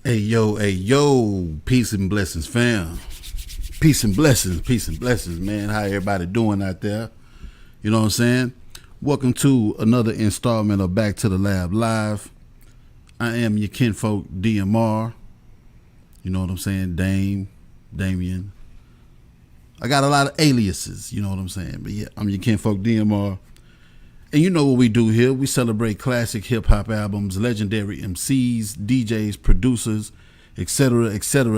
Hey yo, peace and blessings, fam. Peace and blessings, man. How everybody doing out there? You know what I'm saying? Welcome to another installment of Back to the Lab Live. I am your kinfolk DMR. You know what I'm saying? Damien. I got a lot of aliases, you know what I'm saying? But yeah, I'm your kinfolk DMR. And you know what we do here. We celebrate classic hip-hop albums, legendary MCs, DJs, producers, etc.,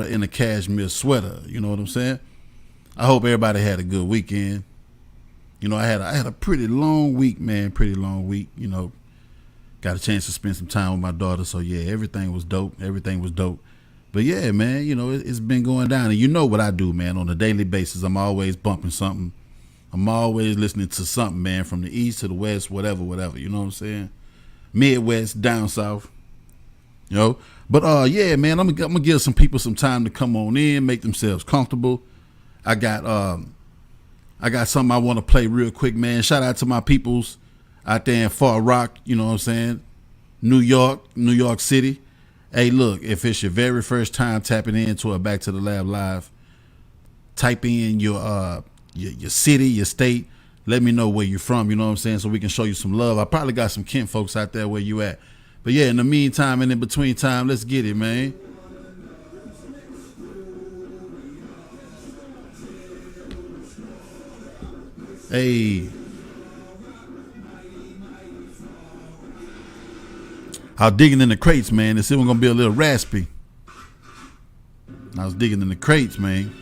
in a cashmere sweater. You know what I'm saying? I hope everybody had a good weekend. You know, I had a pretty long week, man. Pretty long week. You know, got a chance to spend some time with my daughter. So, yeah, everything was dope. But, yeah, man, you know, it's been going down. And you know what I do, man. On a daily basis, I'm always bumping something. I'm always listening to something, man, from the east to the west, whatever, you know what I'm saying? Midwest, down south, you know? But, yeah, man, I'm gonna give some people some time to come on in, make themselves comfortable. I got something I want to play real quick, man. Shout out to my peoples out there in Far Rock, you know what I'm saying? New York City. Hey, look, if it's your very first time tapping into a Back to the Lab Live, type in your city, your state. Let me know where you're from, you know what I'm saying, so we can show you some love. I probably got some kin folks out there where you at. But yeah, in the meantime and in between time, let's get it, man. Hey. I was digging in the crates, man. This one gonna be a little raspy. I was digging in the crates, man.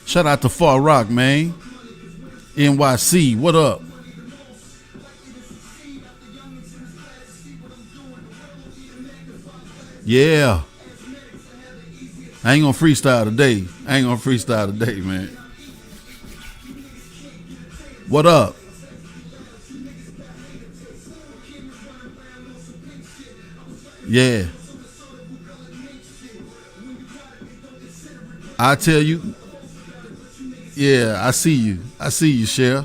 Shout out to Far Rock, man. NYC, what up? Yeah. I ain't gonna freestyle today, man. What up? Yeah. I tell you. Yeah, I see you, Cher.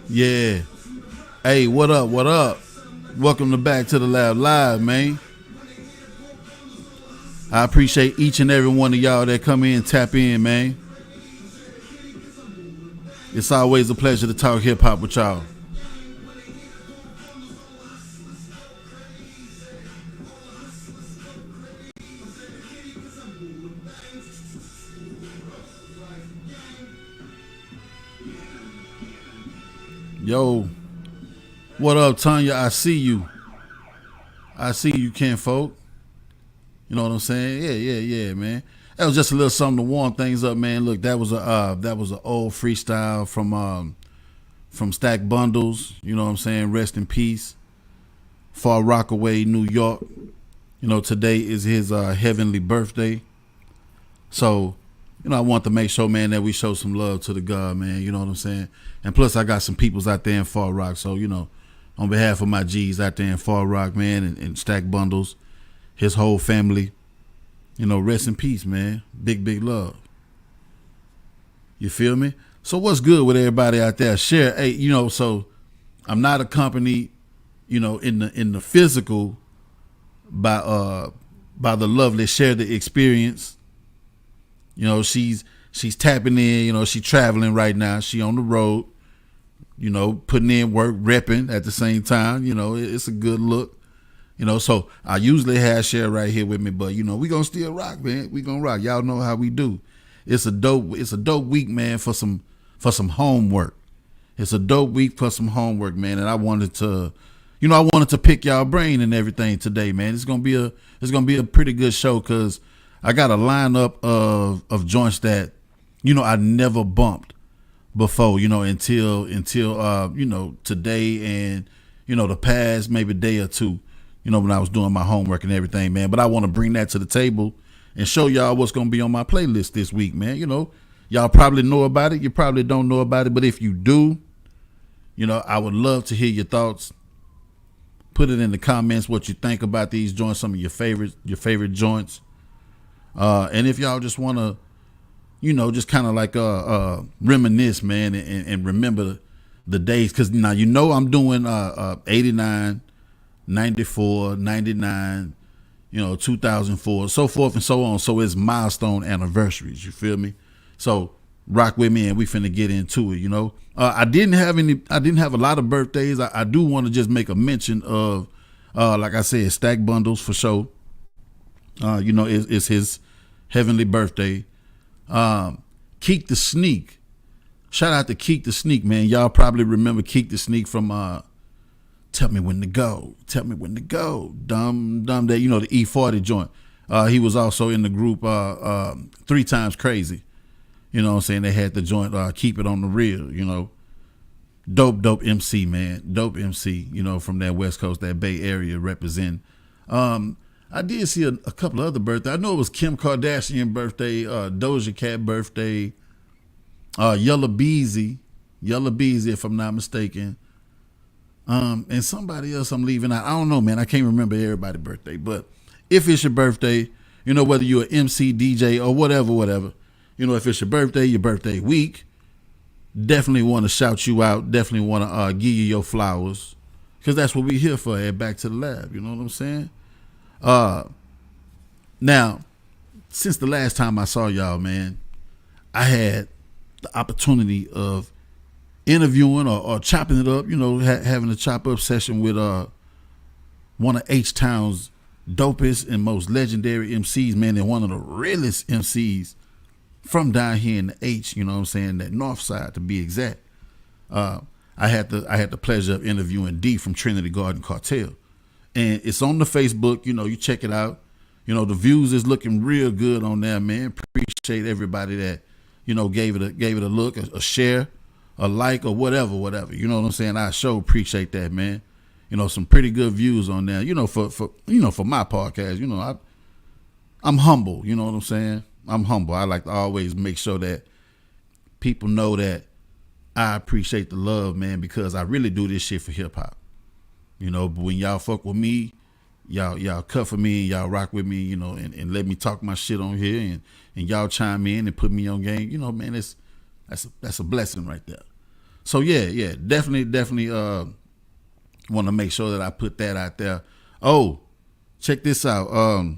Yeah. Hey, what up? Welcome to Back to the Lab Live, man. I appreciate each and every one of y'all that come in and tap in, man. It's always a pleasure to talk hip hop with y'all. Yo, what up, Tanya? I see you, kinfolk. You know what I'm saying? Yeah, man. That was just a little something to warm things up, man. Look, that was an old freestyle from Stack Bundles. You know what I'm saying? Rest in peace. Far Rockaway, New York. You know, today is his heavenly birthday. So, you know, I want to make sure, man, that we show some love to the God, man. You know what I'm saying? And plus, I got some peoples out there in Far Rock. So, you know, on behalf of my G's out there in Far Rock, man, and Stack Bundles, his whole family, you know, rest in peace, man. Big love. You feel me? So what's good with everybody out there? Share, hey, you know, so I'm not accompanied, you know, in the physical by the lovely Share the Experience. You know, she's tapping in, you know, she traveling right now. She on the road, you know, putting in work, repping at the same time. You know, it's a good look. You know, so I usually have Cher right here with me, but you know, we gonna still rock, man. We gonna rock. Y'all know how we do. It's a dope week, man, for some homework. It's a dope week for some homework, man. And I wanted to pick y'all brain and everything today, man. It's gonna be a pretty good show because I got a lineup of joints that, you know, I never bumped before, you know, until you know, today and, you know, the past maybe day or two. when I was doing my homework and everything, man. But I want to bring that to the table and show y'all what's going to be on my playlist this week, man. Y'all probably know about it. You probably don't know about it. But if you do, I would love to hear your thoughts. Put it in the comments what you think about these joints, some of your favorite joints. And if y'all just want to, just kind of like reminisce, man, and remember the days. Because now I'm doing 89, 94, 99, 2004, so forth and so on. So it's milestone anniversaries, you feel me? So rock with me and we finna get into it, I didn't have a lot of birthdays. I do want to just make a mention of, like I said, Stack Bundles for sure. It's his heavenly birthday. Keek the Sneak. Shout out to Keek the Sneak, man. Y'all probably remember Keek the Sneak from Tell Me When to Go. Tell Me When to Go. Dumb that, the E40 joint. He was also in the group 3 Times Crazy. You know what I'm saying? They had the joint Keep It on the Real, Dope MC, man. Dope MC, from that West Coast, that Bay Area representing. I did see a couple of other birthdays. I know it was Kim Kardashian birthday, Doja Cat birthday, Yella Beezy, if I'm not mistaken. And somebody else I'm leaving out. I don't know, man. I can't remember everybody's birthday. But if it's your birthday, whether you're an MC, DJ, or whatever, if it's your birthday week, definitely want to shout you out. Definitely want to give you your flowers. Because that's what we're here for at Back to the Lab. You know what I'm saying? Now, since the last time I saw y'all, man, I had the opportunity of interviewing or chopping it up, having a chop up session with one of H-Town's dopest and most legendary MCs, man, and one of the realest MCs from down here in the H, that north side to be exact. I had the pleasure of interviewing D from Trinity Garden Cartel. And it's on the Facebook, you check it out. The views is looking real good on there, man. Appreciate everybody that, gave it a look, a share, a like, or whatever. You know what I'm saying? I sure appreciate that, man. Some pretty good views on there. For my podcast, I'm humble. You know what I'm saying? I'm humble. I like to always make sure that people know that I appreciate the love, man, because I really do this shit for hip hop. But when y'all fuck with me, y'all cut for me, y'all rock with me, and let me talk my shit on here, and y'all chime in and put me on game, man, that's a blessing right there. So yeah, definitely want to make sure that I put that out there. Oh, check this out.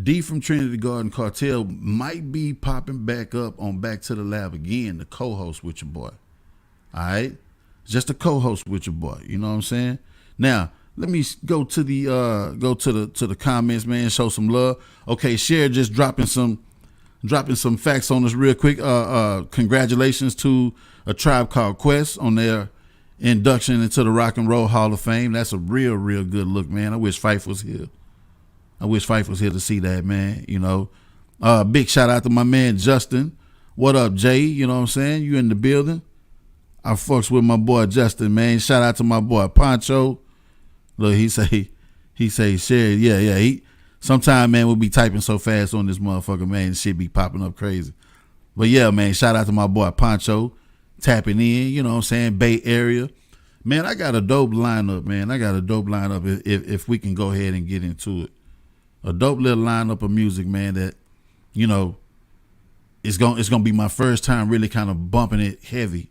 D from Trinity Garden Cartel might be popping back up on Back to the Lab again, the co-host with your boy. All right, just a co-host with your boy. You know what I'm saying? Now let me go to the comments, man. Show some love. Okay, Cher just dropping some facts on us real quick. Congratulations to A Tribe Called Quest on their induction into the Rock and Roll Hall of Fame. That's a real good look, man. I wish Fife was here. To see that, man. Big shout out to my man Justin. What up, Jay? You know what I'm saying? You in the building? I fucks with my boy Justin, man. Shout out to my boy Poncho. Look, he say share. Yeah. He sometime, man, we'll be typing so fast on this motherfucker, man. Shit be popping up crazy. But yeah, man, shout out to my boy Poncho tapping in. You know what I'm saying? Bay Area. Man, I got a dope lineup, man. If we can go ahead and get into it. A dope little lineup of music, man, that, it's gonna be my first time really kind of bumping it heavy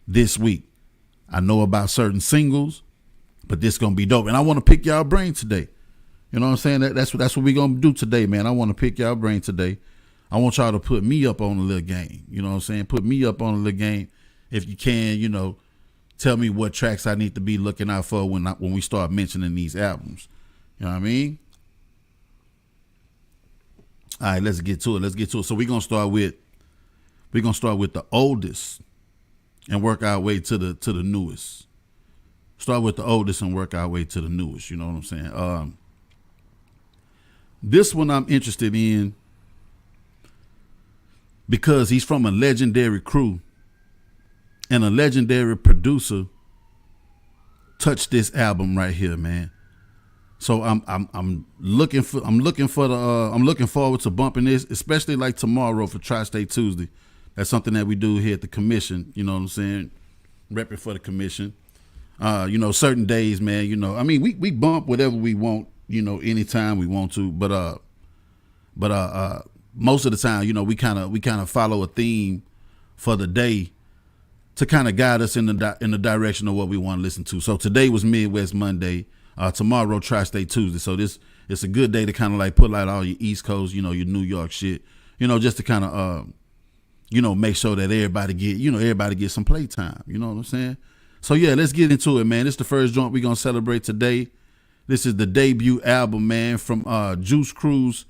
this week. I know about certain singles, but this gonna be dope. And I want to pick y'all brain today. You know what I'm saying? That's what we gonna do today, man. I want to pick y'all brain today. I want y'all to put me up on a little game. You know what I'm saying? Put me up on a little game. If you can, tell me what tracks I need to be looking out for when we start mentioning these albums. You know what I mean? All right, let's get to it. So we're gonna start with the oldest and work our way to the newest. Start with the oldest and work our way to the newest. You know what I'm saying? This one I'm interested in because he's from a legendary crew and a legendary producer touched this album right here, man. So I'm looking forward to bumping this, especially like tomorrow for Tri-State Tuesday. That's something that we do here at the commission. You know what I'm saying? Repping for the commission. Certain days, man. I mean, we bump whatever we want. Anytime we want to. But most of the time, we kind of follow a theme for the day to kind of guide us in the direction of what we want to listen to. So today was Midwest Monday. Tomorrow Tri-State Tuesday. So it's a good day to kind of like pull out all your East Coast, your New York shit, just to kind of make sure that everybody get some playtime. You know what I'm saying? So yeah, let's get into it, man. This is the first joint we're gonna celebrate today. This is the debut album, man, from Juice Crew's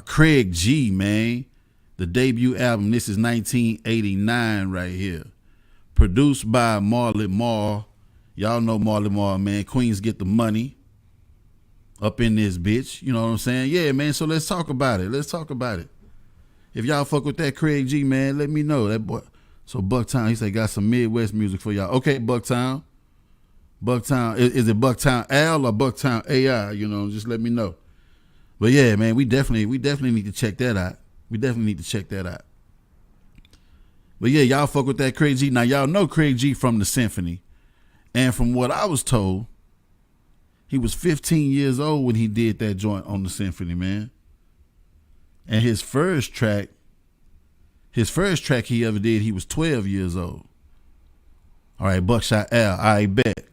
Craig G, man. The debut album. This is 1989 right here. Produced by Marley Marl. Y'all know Marley Marl, man. Queens get the money up in this bitch. You know what I'm saying? Yeah, man. So let's talk about it. If y'all fuck with that Craig G, man, let me know. That boy. So Bucktown, he said, got some Midwest music for y'all. Okay, Bucktown. Is it Bucktown Al or Bucktown AI? Just let me know. But yeah, man, we definitely need to check that out. But yeah, y'all fuck with that Craig G. Now y'all know Craig G from the Symphony. And from what I was told, he was 15 years old when he did that joint on the Symphony, man. And his first track he ever did, he was 12 years old. All right, Buckshot Al, I bet.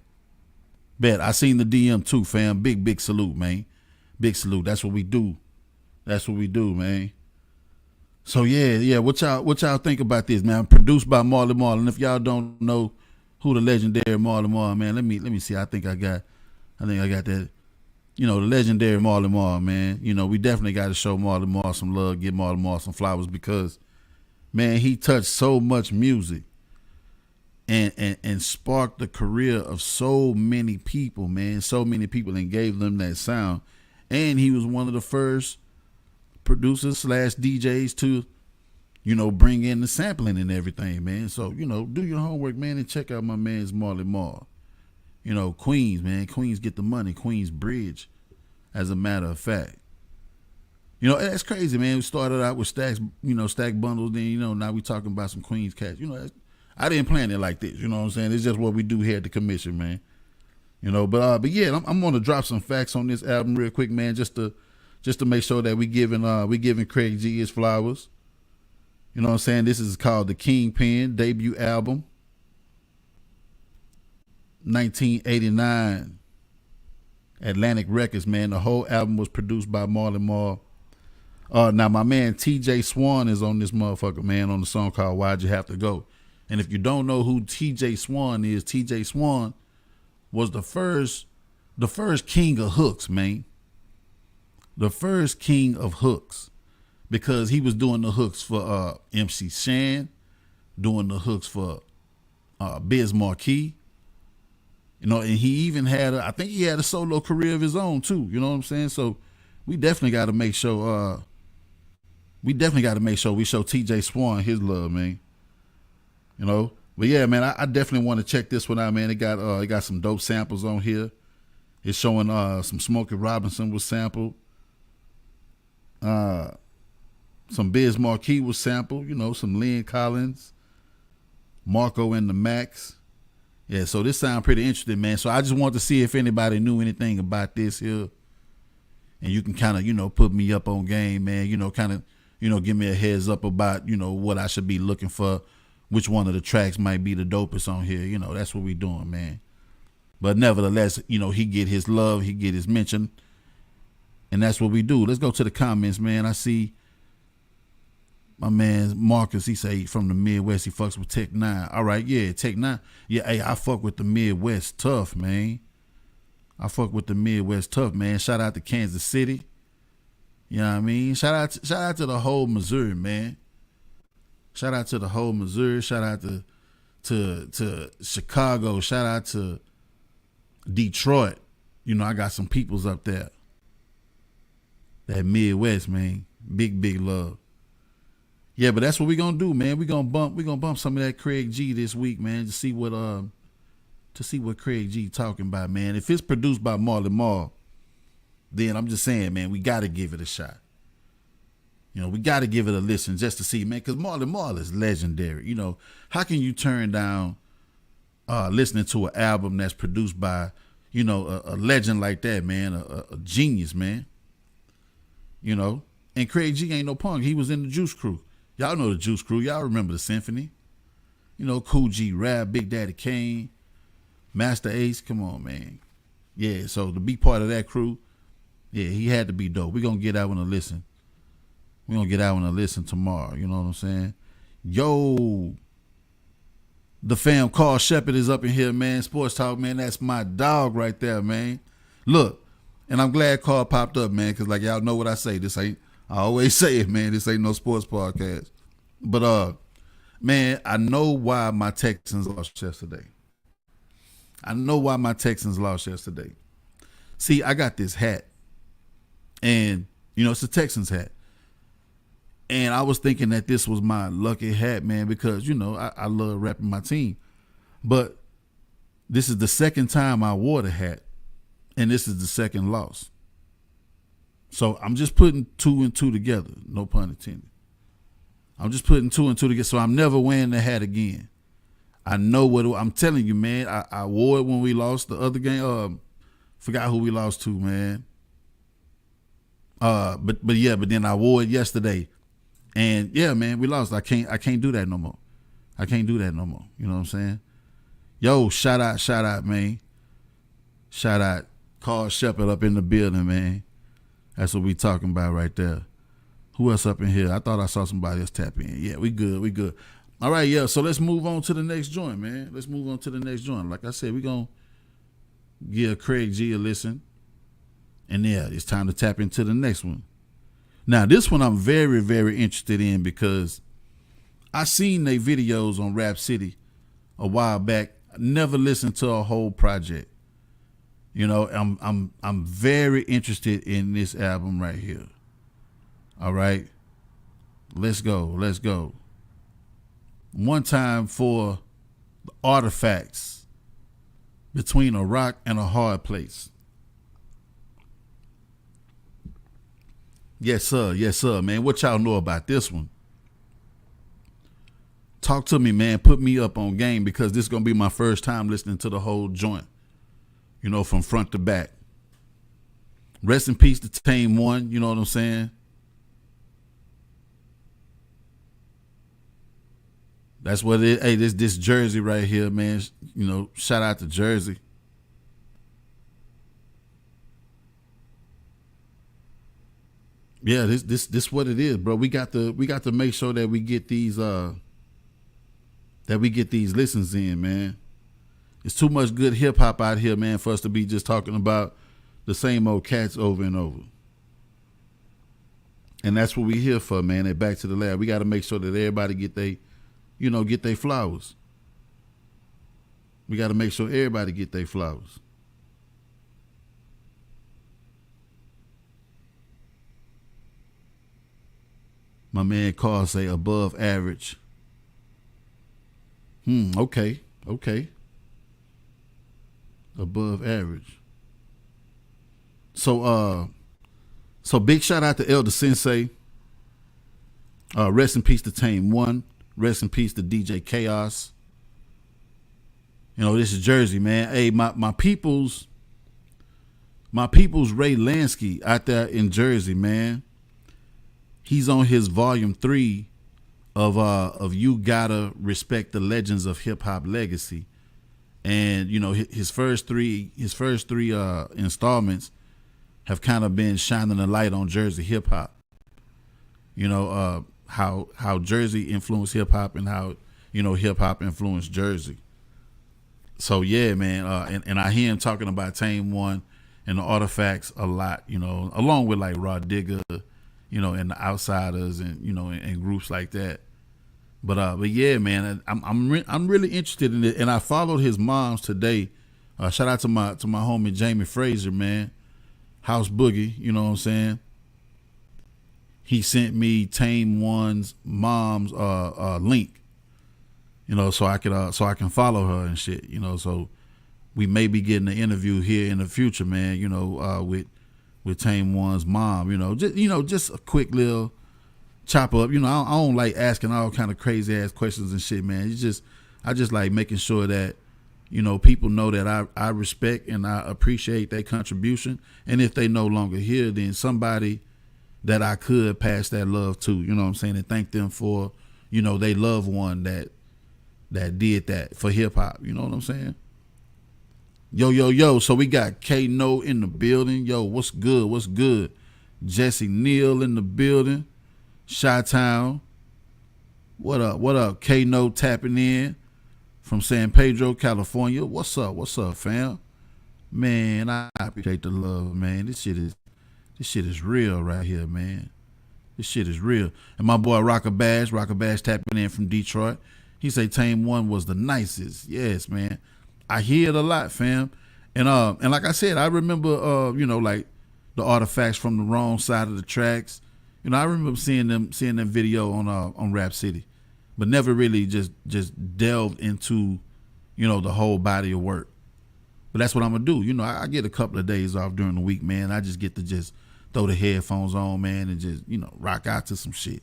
I seen the DM too, fam. Big salute, man. Big salute. That's what we do, man. So yeah. What y'all think about this, man? Produced by Marley Marl. And if y'all don't know who the legendary Marley Marl, man, let me see. I think I got that. The legendary Marley Marl, man. We definitely got to show Marley Marl some love, give Marley Marl some flowers because, man, he touched so much music and sparked the career of so many people, man. So many people and gave them that sound. And he was one of the first producers / DJs to bring in the sampling and everything, man. So, do your homework, man, and check out my man's Marley Marl. Queens, man. Queens get the money. Queens Bridge, as a matter of fact. That's crazy, man. We started out with stacks, stack bundles. Then, now we talking about some Queens cats. I didn't plan it like this. You know what I'm saying? It's just what we do here at the commission, man. But yeah, I'm going to drop some facts on this album real quick, man, just to make sure that we giving Craig G his flowers. You know what I'm saying? This is called the Kingpin debut album. 1989. Atlantic Records, man. The whole album was produced by Marley Marl. Now my man TJ Swan is on this motherfucker, man, on the song called Why'd You Have to Go. And if you don't know who TJ Swan is, TJ Swan was the first king of hooks, man. The first king of hooks. Because he was doing the hooks for MC Shan, doing the hooks for Biz Markie. And he even had I think he had a solo career of his own too. You know what I'm saying? So we definitely got to make sure we show TJ Swan his love, man. But yeah, man, I definitely want to check this one out, man. It got some dope samples on here. It's showing some Smokey Robinson was sampled. Some Biz Markie was sampled, some Lynn Collins, Marco and the Max. Yeah, so this sounds pretty interesting, man. So I just want to see if anybody knew anything about this here. And you can kind of, put me up on game, man. Give me a heads up about, what I should be looking for, which one of the tracks might be the dopest on here. That's what we doing, man. But nevertheless, he get his love, he get his mention. And that's what we do. Let's go to the comments, man. I see my man Marcus, he say from the Midwest, he fucks with Tech 9. All right, yeah, Tech 9. Yeah, hey, I fuck with the Midwest tough, man. Shout out to Kansas City. You know what I mean? Shout out to the whole Missouri, man. Shout out to to Chicago. Shout out to Detroit. I got some peoples up there. That Midwest, man. Big love. Yeah, but that's what we gonna do, man. We gonna bump some of that Craig G this week, man, to see what to see what Craig G talking about, man. If it's produced by Marley Marl, then I'm just saying, man, we got to give it a shot. You know, we got to give it a listen just to see, man, because Marley Marl is legendary. You know, how can you turn down listening to an album that's produced by, you know, a legend like that, man, a genius, man. You know, and Craig G ain't no punk. He was in the Juice Crew. Y'all know the Juice Crew. Y'all remember the Symphony. You know, Cool G Rap, Big Daddy Kane, Master Ace. Come on, man. Yeah, so to be part of that crew, yeah, he had to be dope. We're going to get that one to listen. We're going to get that one to listen tomorrow. You know what I'm saying? Yo, the fam Carl Shepard is up in here, man. Sports Talk, man. That's my dog right there, man. Look, and I'm glad Carl popped up, man, because like y'all know what I say. I always say it, man. This ain't no sports podcast. But, man, I know why my Texans lost yesterday. See, I got this hat. And, you know, it's a Texans hat. And I was thinking that this was my lucky hat, man, because, you know, I love repping my team. But this is the second time I wore the hat, and this is the second loss. So I'm just putting 2 and 2 together, no pun intended. I'm just putting 2 and 2 together, so I'm never wearing the hat again. I know what I'm telling you, man. I wore it when we lost the other game. Forgot who we lost to, man. But then I wore it yesterday. And yeah, man, we lost. I can't do that no more. You know what I'm saying? Yo, shout out, man. Shout out Carl Shepard up in the building, man. That's what we talking about right there. Who else up in here? I thought I saw somebody else tap in. Yeah, we good. All right, yeah, so let's move on to the next joint, man. Like I said, we're going to give Craig G a listen. And yeah, it's time to tap into the next one. Now, this one I'm very, very interested in because I seen their videos on Rap City a while back. I never listened to a whole project. You know, I'm very interested in this album right here. All right. Let's go. One time for the artifacts between a rock and a hard place. Yes, sir, man. What y'all know about this one? Talk to me, man. Put me up on game because this is going to be my first time listening to the whole joint, you know, from front to back. Rest in peace to Tame One, you know what I'm saying? That's what it is. Hey, this Jersey right here, man, you know, shout out to Jersey. Yeah, this what it is, bro. We got to make sure that we get these listens in, man. It's too much good hip hop out here, man, for us to be just talking about the same old cats over and over. And that's what we here for, man. At Back to the Lab, we got to make sure that everybody get their flowers. We got to make sure everybody get their flowers. My man Carl say above average. Okay. Above average. So big shout out to Elder Sensei. Rest in peace to Tame One. Rest in peace to DJ Chaos. You know, this is Jersey, man. Hey, my people's Ray Lansky out there in Jersey, man. He's on his volume 3 of You Gotta Respect the Legends of Hip Hop Legacy. And, you know, his first three installments have kind of been shining a light on Jersey hip hop. You know, how Jersey influenced hip hop and how, you know, hip hop influenced Jersey. So yeah, man, and I hear him talking about Tame One and the Artifacts a lot, you know, along with like Raw Digger, you know, and the Outsiders and, you know, and groups like that. But yeah, man, I'm really interested in it, and I followed his moms today. Shout out to my homie Jamie Fraser, man, House Boogie. You know what I'm saying? He sent me Tame One's mom's link, you know, so I can follow her and shit, you know. So we may be getting an interview here in the future, man. With Tame One's mom. Just a quick little chop up. I don't like asking all kind of crazy ass questions and shit, man. I just like making sure that people know that I respect and I appreciate their contribution. And if they no longer here, then somebody that I could pass that love to, you know what I'm saying, and thank them for, they loved one that did that for hip hop. You know what I'm saying? Yo. So we got K-No in the building. Yo, what's good? What's good? Jesse Neal in the building. Chi-Town. What up? What up? K-No tapping in from San Pedro, California. What's up? What's up, fam? Man, I appreciate the love, man. This shit is real right here, man. This shit is real. And my boy Rocker Bash tapping in from Detroit. He say Tame One was the nicest. Yes, man. I hear it a lot, fam. And like I said, I remember like the artifacts from the wrong side of the tracks. I remember seeing that video on Rap City, but never really just delved into, the whole body of work. But that's what I'm gonna do. I get a couple of days off during the week, man. I just get to just throw the headphones on, man, and just, rock out to some shit.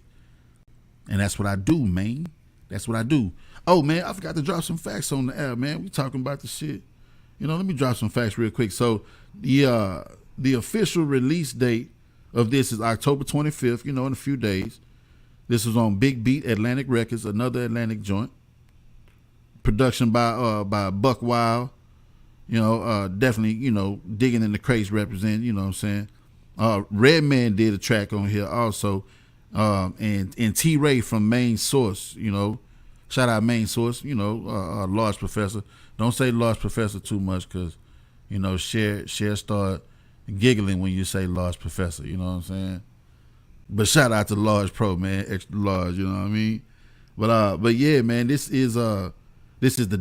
And that's what I do, man. That's what I do. Oh, man, I forgot to drop some facts on the air, man. We talking about the shit. Let me drop some facts real quick. So the official release date of this is October 25th, in a few days. This is on Big Beat Atlantic Records, another Atlantic joint. Production by Buck Wild. Definitely, digging in the crates represent, you know what I'm saying? Redman did a track on here also. And T-Ray from Main Source, shout out Main Source, Large Professor. Don't say Large Professor too much because, Cher start giggling when you say Large Professor, you know what I'm saying? But shout out to Large Pro, man, extra large, you know what I mean? But yeah, man, this is the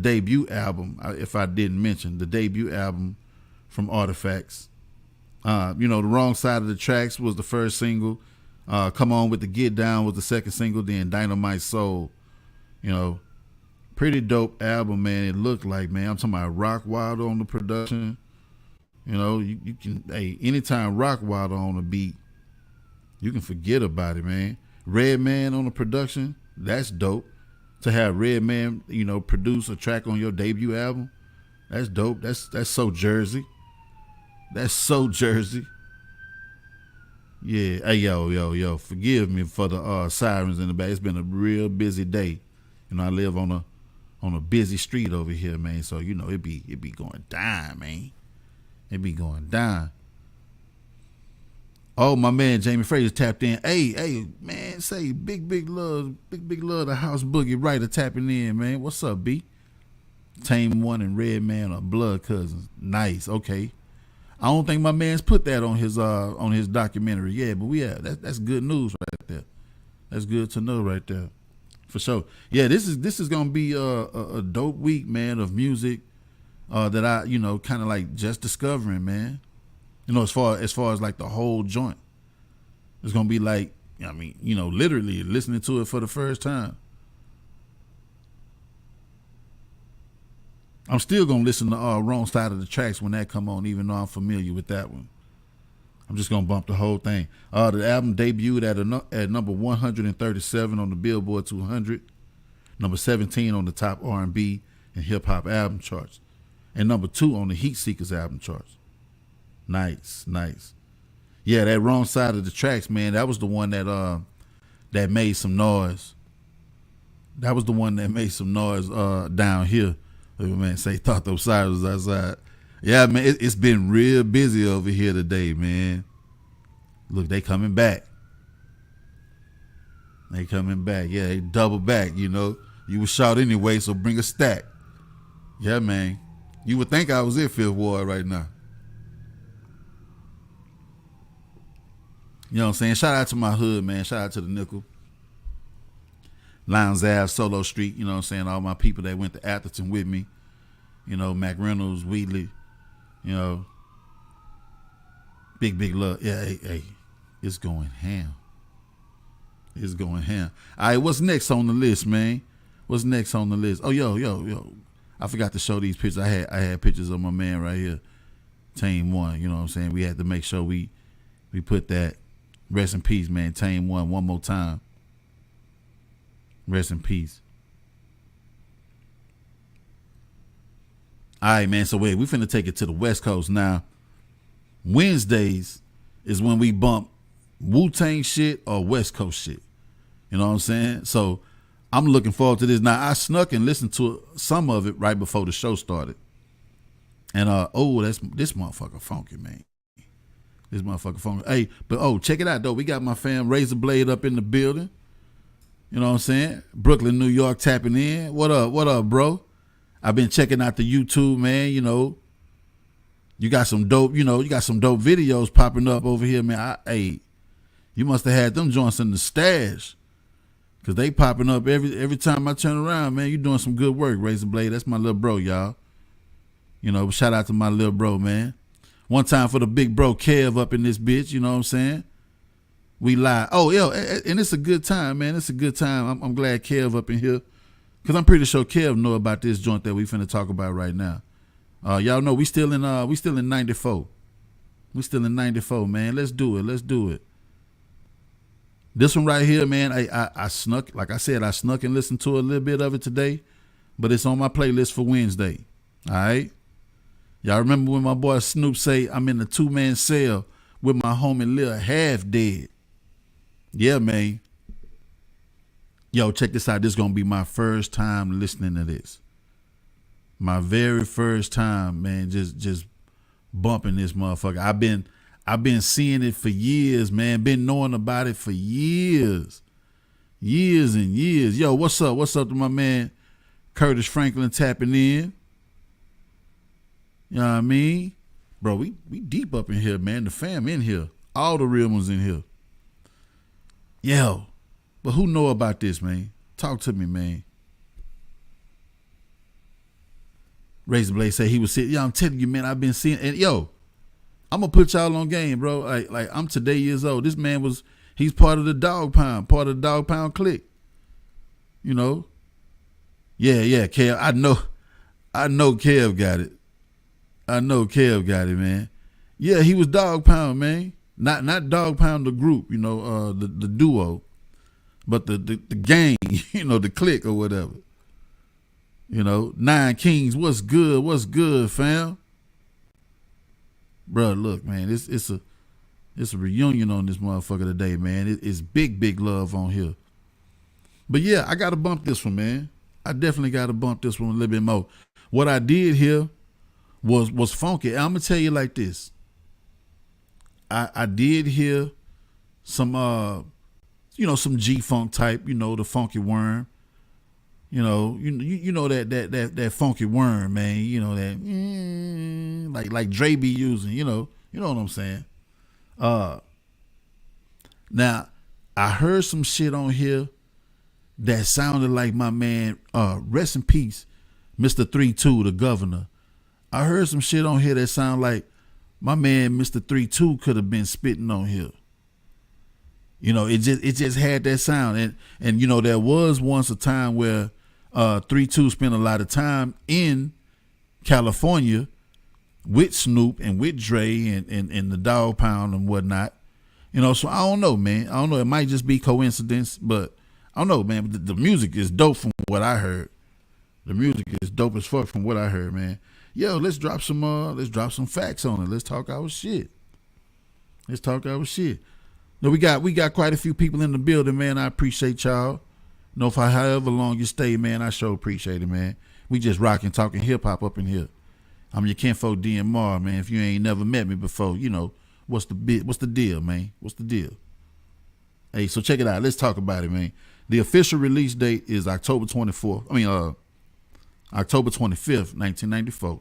debut album, if I didn't mention, the debut album from Artifacts. The Wrong Side of the Tracks was the first single. Come On With the Get Down was the second single. Then Dynamite Soul. Pretty dope album, man. It looked like, man. I'm talking about Rock Wilder on the production. You can, anytime Rock Wilder on the beat, you can forget about it, man. Redman on the production, that's dope. To have Redman, produce a track on your debut album, that's dope. That's so Jersey. That's so Jersey. Yeah. Hey, yo. Forgive me for the sirens in the back. It's been a real busy day. I live on a busy street over here, man. So it be going down, man. It be going down. Oh, my man Jamie Fraser tapped in. Hey, man, say big love the House Boogie writer tapping in, man. What's up, B? Tame One and Redman are blood cousins. Nice. Okay. I don't think my man's put that on his documentary. Yeah, but that's good news right there. That's good to know right there, for sure. Yeah, this is gonna be a dope week, man, of music that I kind of like just discovering, man. As far as like the whole joint, it's gonna be like literally listening to it for the first time. I'm still gonna listen to Wrong Side of the Tracks when that come on, even though I'm familiar with that one. I'm just gonna bump the whole thing. The album debuted at number 137 on the Billboard 200, number 17 on the top R&B and hip hop album charts, and number 2 on the Heat Seekers album charts. Nice. Yeah, that Wrong Side of the Tracks, man. That was the one that made some noise. That was the one that made some noise down here. Man, say thought those sirens was outside. Yeah, man, it's been real busy over here today, man. Look, they coming back. They coming back. Yeah, they double back, You was shot anyway, so bring a stack. Yeah, man. You would think I was in Fifth Ward right now. You know what I'm saying? Shout out to my hood, man. Shout out to the Nickel. Lions Ave, Solo Street, you know what I'm saying? All my people that went to Atherton with me. Mac Reynolds, Wheatley, big love. Yeah, hey, it's going ham. It's going ham. All right, what's next on the list, man? What's next on the list? Oh, yo. I forgot to show these pictures. I had pictures of my man right here, Tame One. You know what I'm saying? We had to make sure we put that. Rest in peace, man. Tame One more time. Rest in peace. All right, man. So we finna take it to the West Coast now. Wednesdays is when we bump Wu-Tang shit or West Coast shit. You know what I'm saying? So I'm looking forward to this. Now I snuck and listened to some of it right before the show started. And this motherfucker funky, man. This motherfucker funky. Hey, but check it out though. We got my fam Razor Blade up in the building. You know what I'm saying? Brooklyn, New York tapping in. What up, bro? I've been checking out the YouTube, man. You know, you got some dope videos popping up over here, man. You must have had them joints in the stash. Cause they popping up every time I turn around, man. You doing some good work, Razor Blade. That's my little bro, y'all. You know, shout out to my little bro, man. One time for the big bro Kev up in this bitch, you know what I'm saying? We live. Oh, yo, and it's a good time, man. It's a good time. I'm glad Kev up in here. Cause I'm pretty sure Kev know about this joint that we finna talk about right now. Y'all know we still in 94. We still in 94, man. Let's do it. This one right here, man, I snuck, like I said, I snuck and listened to a little bit of it today, but it's on my playlist for Wednesday. All right? Y'all remember when my boy Snoop say, I'm in the 2-man cell with my homie Lil Half Dead? Yeah, man. Yo, check this out. This is going to be my first time listening to this. My very first time, man, just bumping this motherfucker. I've been seeing it for years, man. Been knowing about it for years. Years and years. Yo, what's up? What's up to my man Curtis Franklin tapping in? You know what I mean? Bro, we deep up in here, man. The fam in here. All the real ones in here. Yo, but who know about this, man? Talk to me, man. Razor Blade said he was sitting. Yo, I'm telling you, man, I've been seeing, and yo, I'm gonna put y'all on game, bro. Like I'm today years old. This man he's part of the Dog Pound, clique. You know? Yeah, Kev. I know Kev got it. Man. Yeah, he was Dog Pound, man. Not Dog Pound the group, you know, the duo, but the gang, you know, the clique or whatever. You know, 9 Kings, what's good, fam? Bro, look, man, it's a reunion on this motherfucker today, man. It's big love on here. But yeah, I gotta bump this one, man. I definitely gotta bump this one a little bit more. What I did here was funky. I'm gonna tell you like this. I did hear some some G-Funk type, you know, the funky worm. You know, you know that funky worm, man. You know that like Dre be using. You know what I'm saying. Now I heard some shit on here that sounded like my man. Rest in peace, Mr. 3-2, the governor. I heard some shit on here that sound like my man Mr. 3-2 could have been spitting on here. You know, it just had that sound, and you know there was once a time where 3-2 spent a lot of time in California with Snoop and with Dre and the Dog Pound and whatnot. You know, so I don't know, man. I don't know. It might just be coincidence, but I don't know, man. But the music is dope from what I heard. The music is dope as fuck from what I heard, man. Yo, let's drop some facts on it. Let's talk our shit. No, we got quite a few people in the building, man. I appreciate y'all. You know, for however long you stay, man, I sure appreciate it, man. We just rocking, talking hip hop up in here. I'm your kinfolk DMR, man. If you ain't never met me before, you know, what's the deal, man? What's the deal? Hey, so check it out. Let's talk about it, man. The official release date is October 25th, 1994.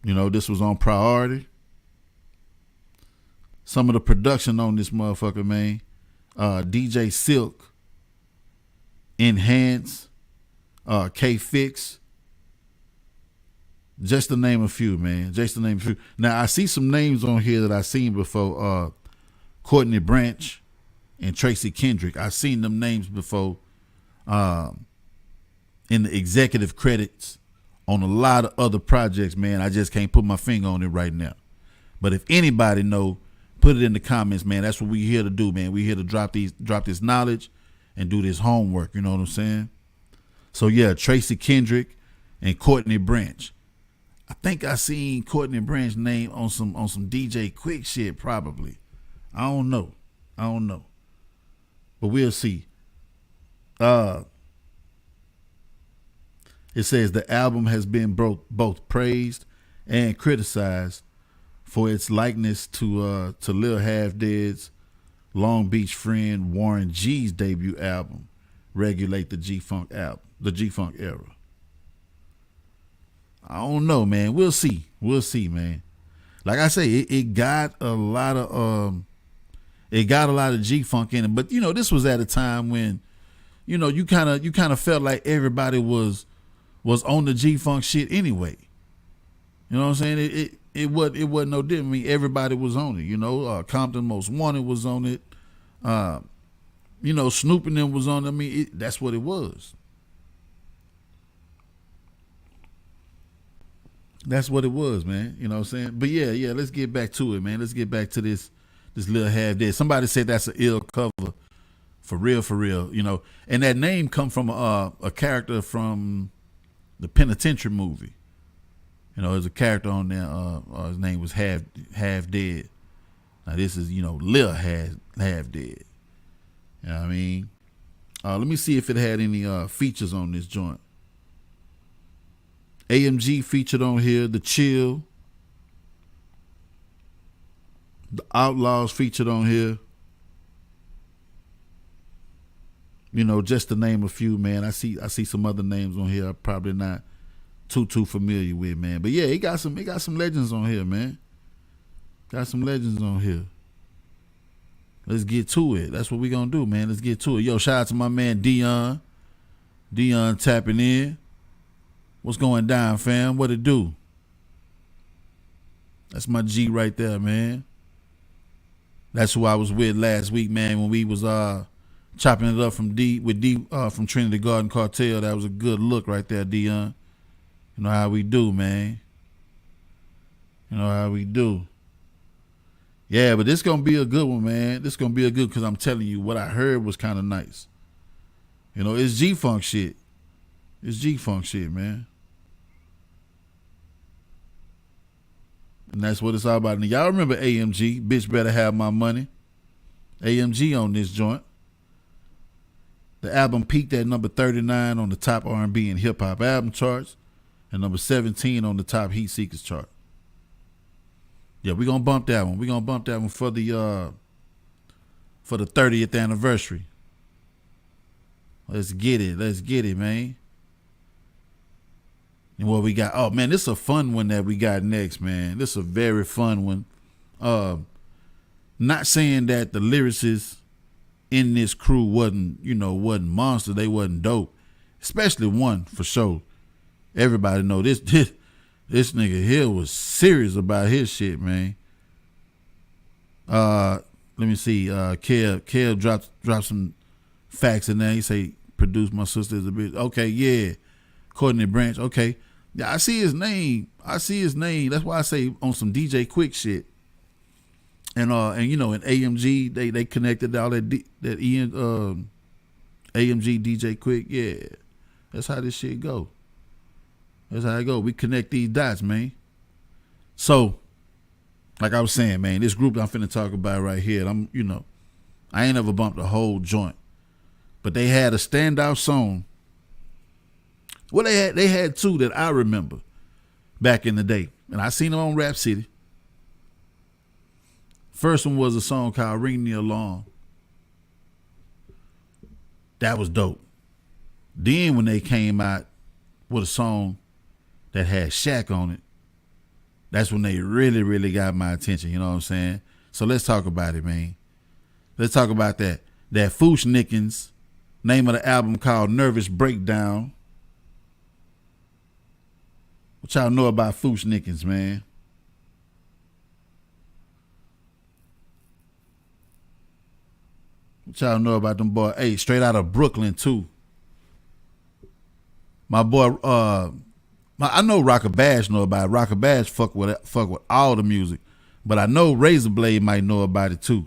You know, this was on Priority. Some of the production on this motherfucker, man. DJ Silk, Enhance, K-Fix. Just to name a few, man. Now, I see some names on here that I seen before. Courtney Branch and Tracy Kendrick. I seen them names before. in the executive credits on a lot of other projects, man. I just can't put my finger on it right now. But if anybody know, put it in the comments, man. That's what we here to do, man. We here to drop this knowledge and do this homework. You know what I'm saying? So yeah, Tracy Kendrick and Courtney Branch. I think I seen Courtney Branch name on some DJ Quick shit probably. I don't know. But we'll see. It says the album has been both praised and criticized for its likeness to Lil Half Dead's Long Beach friend Warren G's debut album, Regulate the G-Funk era. I don't know, man. We'll see, man. Like I say, it got a lot of G-Funk in it, but this was at a time when you kind of felt like everybody was on the G-Funk shit anyway. You know what I'm saying? It wasn't no different. I mean, everybody was on it. Compton Most Wanted was on it. Snoop and them was on it. I mean, that's what it was. That's what it was, man. You know what I'm saying? But yeah, let's get back to it, man. Let's get back to this Lil Half Dead. Somebody said that's an ill cover. For real. And that name come from a character from the Penitentiary movie. There's a character on there. His name was Half Dead. Now this is Lil Half Dead. You know what I mean? Let me see if it had any features on this joint. AMG featured on here. The Chill. The Outlaws featured on here. Just to name a few, man. I see some other names on here I'm probably not too familiar with, man. But yeah, he got some legends on here, man. Got some legends on here. Let's get to it. That's what we gonna do, man. Let's get to it. Yo, shout out to my man Dion. Dion tapping in. What's going down, fam? What it do? That's my G right there, man. That's who I was with last week, man, when we was chopping it up from from Trinity Garden Cartel. That was a good look right there, Dion. You know how we do, man. You know how we do. Yeah, but this gonna be a good one, man. This gonna be a good, because I'm telling you, what I heard was kind of nice. It's G-Funk shit. It's G-Funk shit, man. And that's what it's all about. And y'all remember AMG, Bitch Better Have My Money. AMG on this joint. The album peaked at number 39 on the top R&B and hip hop album charts, and number 17 on the top Heat Seekers chart. Yeah, we're gonna bump that one. We're gonna bump that one for the 30th anniversary. Let's get it, man. And what we got? Oh man, this is a fun one that we got next, man. This is a very fun one. Not saying that the lyricists in this crew wasn't monster. They wasn't dope. Especially one for sure. Everybody know this nigga here was serious about his shit, man. Let me see. Kev dropped some facts in there. He say, "Produce my sister as a bitch." Okay, yeah. Courtney Branch. Okay, yeah. I see his name. That's why I say on some DJ Quick shit. And in AMG they connected all that AMG DJ Quick. Yeah, that's how this shit go. That's how it go. We connect these dots, man. So, like I was saying, man, this group I'm finna talk about right here, I ain't ever bumped a whole joint, but they had a standout song. Well, they had two that I remember back in the day, and I seen them on Rap City. First one was a song called "Ring the Alarm." That was dope. Then when they came out with a song that had Shaq on it, that's when they really, really got my attention. You know what I'm saying? So let's talk about it, man. Let's talk about that. That Fushnikins, name of the album called "Nervous Breakdown." What y'all know about Fushnikins, man? What y'all know about them boys? Hey, straight out of Brooklyn too. My boy, I know Rocker Bash know about it. Rocker Bash fuck with all the music, but I know Razor Blade might know about it too.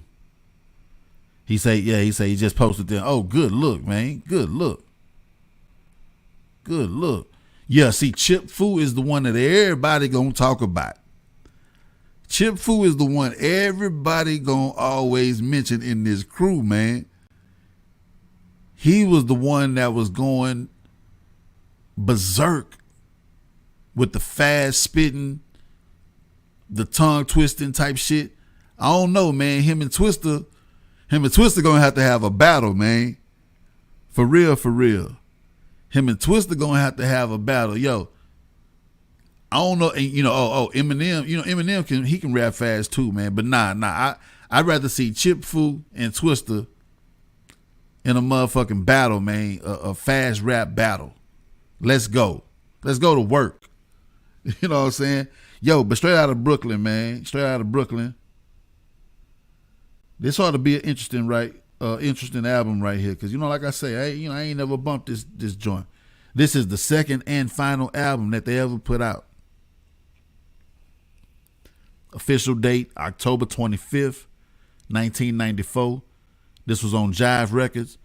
He say he just posted there. Oh, good look, man. Good look. Good look. Yeah, see, Chip Fu is the one that everybody gonna talk about. Chip Fu is the one everybody gonna always mention in this crew, man. He was the one that was going berserk with the fast spitting, the tongue twisting type shit. I don't know, man. Him and Twister gonna have a battle, man. For real, for real. Him and Twister gonna have a battle. Yo, I don't know, and Eminem, Eminem can rap fast too, man. But I'd rather see Chip Fu and Twister in a motherfucking battle, man. A fast rap battle. Let's go. Let's go to work. You know what I'm saying? Yo, but straight out of Brooklyn, man. Straight out of Brooklyn. This ought to be an interesting album right here. Cause like I say, I ain't never bumped this joint. This is the second and final album that they ever put out. Official date, October 25th, 1994. This was on Jive Records.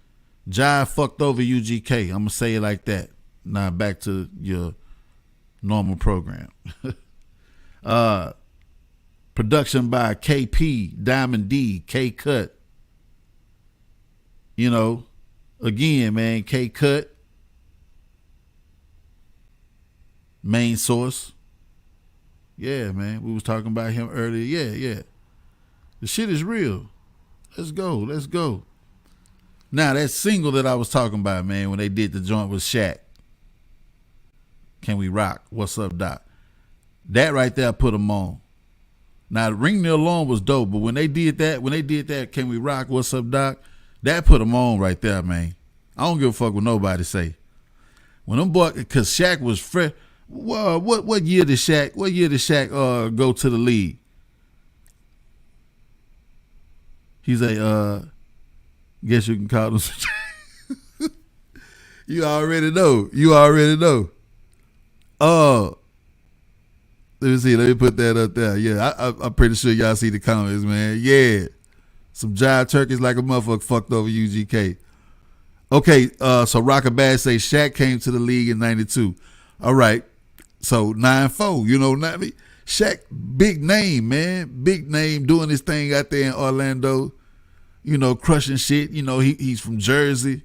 Jive fucked over UGK. I'm gonna say it like that. Now back to your normal program. Production by KP, Diamond D, K Cut. Again, man, K Cut. Main Source. Yeah, man. We was talking about him earlier. Yeah. The shit is real. Let's go. Now, that single that I was talking about, man, when they did the joint with Shaq. Can We Rock? What's Up, Doc? That right there put them on. Now, Ring the Alarm was dope, but when they did that, Can We Rock? What's Up, Doc? That put them on right there, man. I don't give a fuck what nobody say. When them boys, cause Shaq was fresh. Well, what year did Shaq go to the league? He's guess you can call him. You already know. Let me see. Let me put that up there. Yeah, I'm pretty sure y'all see the comments, man. Yeah, some jive turkeys like a motherfucker fucked over UGK. Okay, so Rocker Bad say Shaq came to the league in '92. All right, so 9-4. Shaq, big name, man, big name, doing his thing out there in Orlando. Crushing shit. He's from Jersey.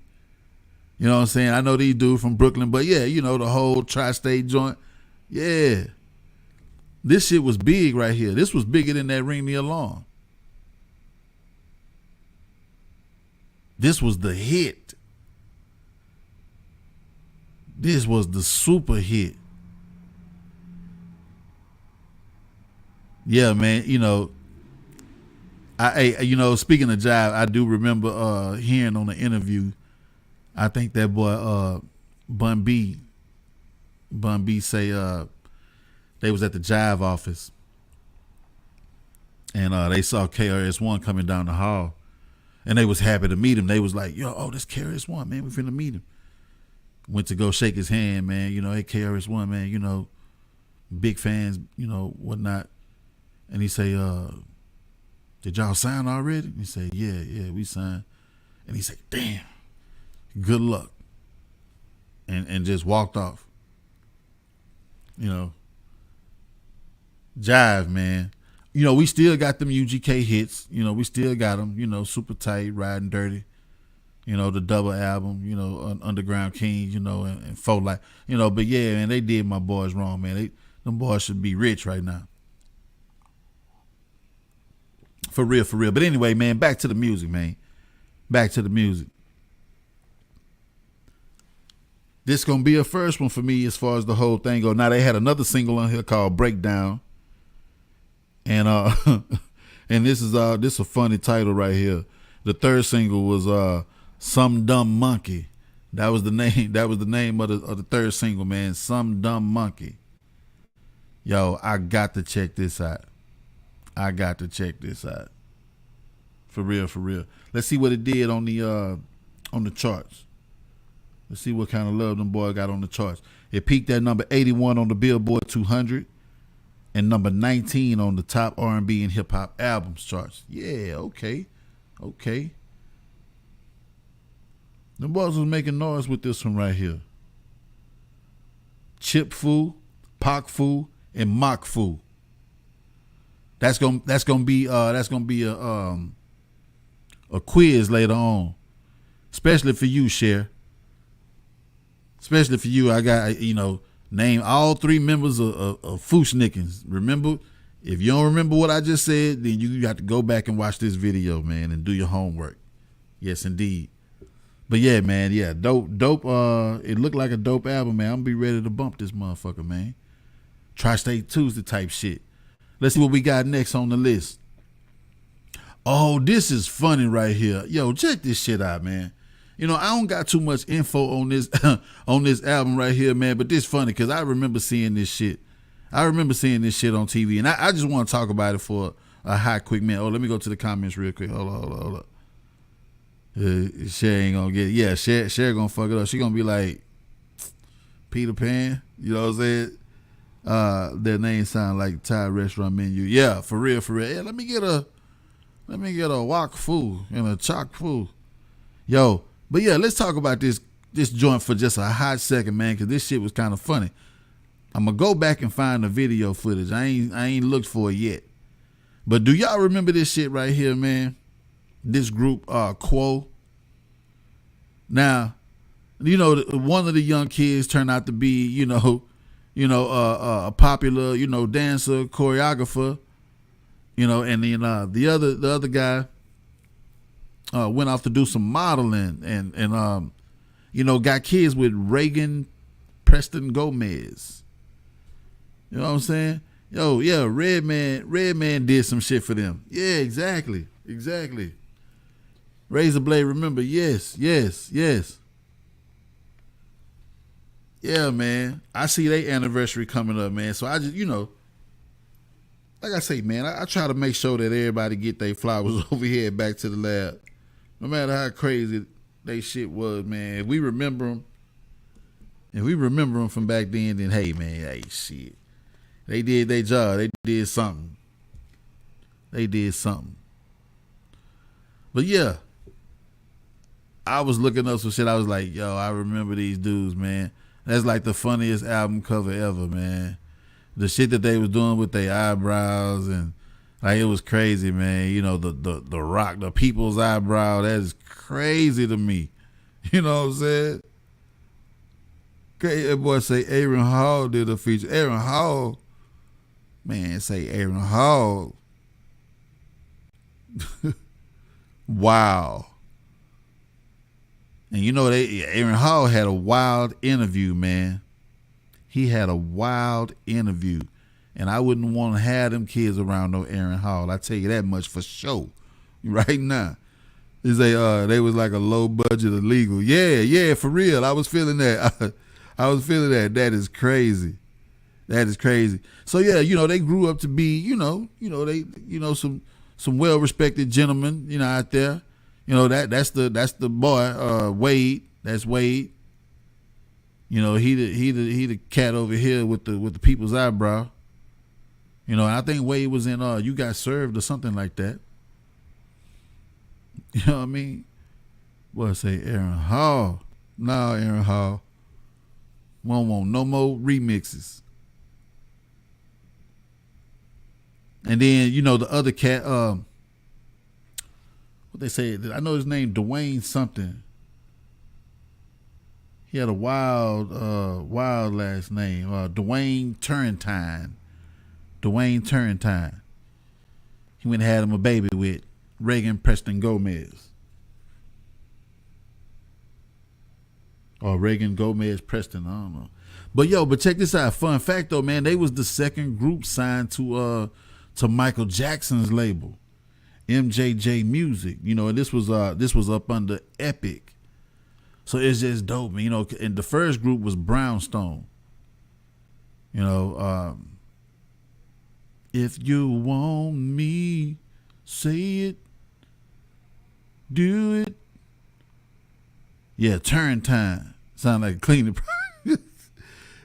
You know what I'm saying? I know these dudes from Brooklyn, but yeah, the whole tri-state joint. Yeah. This shit was big right here. This was bigger than that Ring the Alarm. This was the hit. This was the super hit. Yeah, man, speaking of jive, I do remember hearing on the interview, I think that boy Bun B say they was at the Jive office and they saw KRS-One coming down the hall and they was happy to meet him. They was like, yo, this KRS-One, man, we finna meet him. Went to go shake his hand, man, hey, KRS-One, man, big fans, whatnot. And he say, did y'all sign already? He said, yeah, we signed. And he said, damn, good luck. And just walked off. Jive, man. We still got them UGK hits. We still got them, Super Tight, Riding Dirty. The double album, Underground King, and Faux Life. But yeah, man, they did my boys wrong, man. Them boys should be rich right now. For real. But anyway, man, back to the music, man. Back to the music. This gonna be a first one for me as far as the whole thing go. Now they had another single on here called Breakdown. And and this is a funny title right here. The third single was Some Dumb Monkey. That was the name of the third single, man. Some Dumb Monkey. Yo, I got to check this out. For real. Let's see what it did on the charts. Let's see what kind of love them boy got on the charts. It peaked at number 81 on the Billboard 200 and number 19 on the top R&B and hip hop albums charts. Yeah, okay. The boys was making noise with this one right here. Chip Fu, Pak Fu, and Mach Fu. That's gonna be a quiz later on, especially for you, Cher. Especially for you, I got name all three members of Fushnikins. Remember, if you don't remember what I just said, then you got to go back and watch this video, man, and do your homework. Yes, indeed. But yeah, man, dope. It looked like a dope album, man. I'm gonna be ready to bump this motherfucker, man. Tri-State Tuesday type shit. Let's see what we got next on the list. Oh, this is funny right here. Yo, check this shit out, man. I don't got too much info on this on this album right here, man, but this funny because I remember seeing this shit. on TV, and I just want to talk about it for a hot quick minute. Oh, let me go to the comments real quick. Hold up. Cher ain't gonna get it. Yeah, Cher gonna fuck it up. She gonna be like Peter Pan. You know what I'm saying? Their name sound like Thai restaurant menu. Yeah, for real. Yeah, let me get a wok fu and a chok fu. Yo, but yeah, let's talk about this joint for just a hot second, man, because this shit was kind of funny. I'm gonna go back and find the video footage. I ain't looked for it yet. But do y'all remember this shit right here, man? This group, Quo. Now, one of the young kids turned out to be, a popular, dancer, choreographer, and then the other guy went off to do some modeling and got kids with Reagan Preston Gomez. You know what I'm saying? Yo, yeah, Redman did some shit for them. Yeah, exactly. Razor Blade, remember? Yes. Yeah, man. I see their anniversary coming up, man. So I just, like I say, man, I try to make sure that everybody get their flowers over here back to the lab. No matter how crazy they shit was, man. If we remember them from back then hey, man, hey, shit. They did their job. They did something. But yeah, I was looking up some shit. I was like, yo, I remember these dudes, man. That's like the funniest album cover ever, man. The shit that they was doing with their eyebrows and like it was crazy, man. The Rock, the people's eyebrow, that is crazy to me. You know what I'm saying? That boy say Aaron Hall did a feature. Aaron Hall, man, say Aaron Hall. Wow. And Aaron Hall had a wild interview, man. He had a wild interview. And I wouldn't want to have them kids around no Aaron Hall. I tell you that much for sure. Right now. They was like a low budget illegal. Yeah, for real. I was feeling that. I was feeling that. That is crazy. So yeah, they grew up to be, some well-respected gentlemen, out there. That's the boy, Wade. That's Wade. He the cat over here with the people's eyebrow. And I think Wade was in You Got Served or something like that. You know what I mean? What say Aaron Hall? No, Aaron Hall. Won't want no more remixes. And then, the other cat, what they say, I know his name, Dwayne something. He had a wild last name, Dwayne Turrentine. He went and had him a baby with Reagan Preston Gomez. Or Reagan Gomez Preston, I don't know. But check this out. Fun fact though, man, they was the second group signed to Michael Jackson's label, MJJ Music. And this was up under Epic. So it's just dope, man. And the first group was Brownstone. If you want me, say it, do it. Yeah, Turrentine. Sound like a cleaning.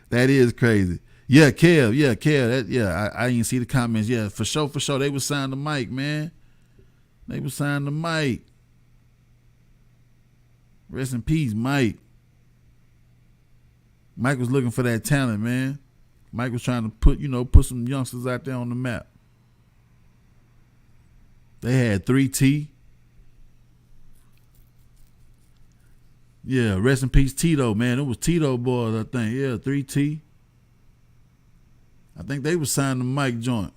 That is crazy. Yeah, Kev. Yeah, Kev. I didn't see the comments. Yeah, for sure. They was signing the mic, man. They was signing the mic. Rest in peace, Mike. Mike was looking for that talent, man. Mike was trying to put some youngsters out there on the map. They had 3T. Yeah, rest in peace, Tito, man. It was Tito boys, I think. Yeah, 3T. I think they was signing the Mike joint.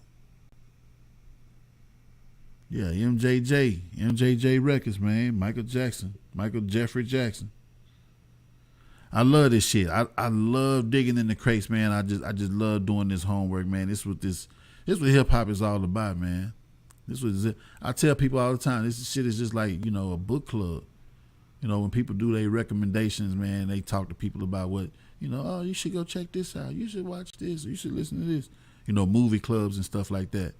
Yeah, MJJ Records, man. Michael Jeffrey Jackson. I love this shit. I love digging in the crates, man. I just love doing this homework, man. This what hip hop is all about, man. I tell people all the time, this shit is just like, a book club. When people do their recommendations, man, they talk to people about what, oh, you should go check this out. You should watch this. You should listen to this. Movie clubs and stuff like that.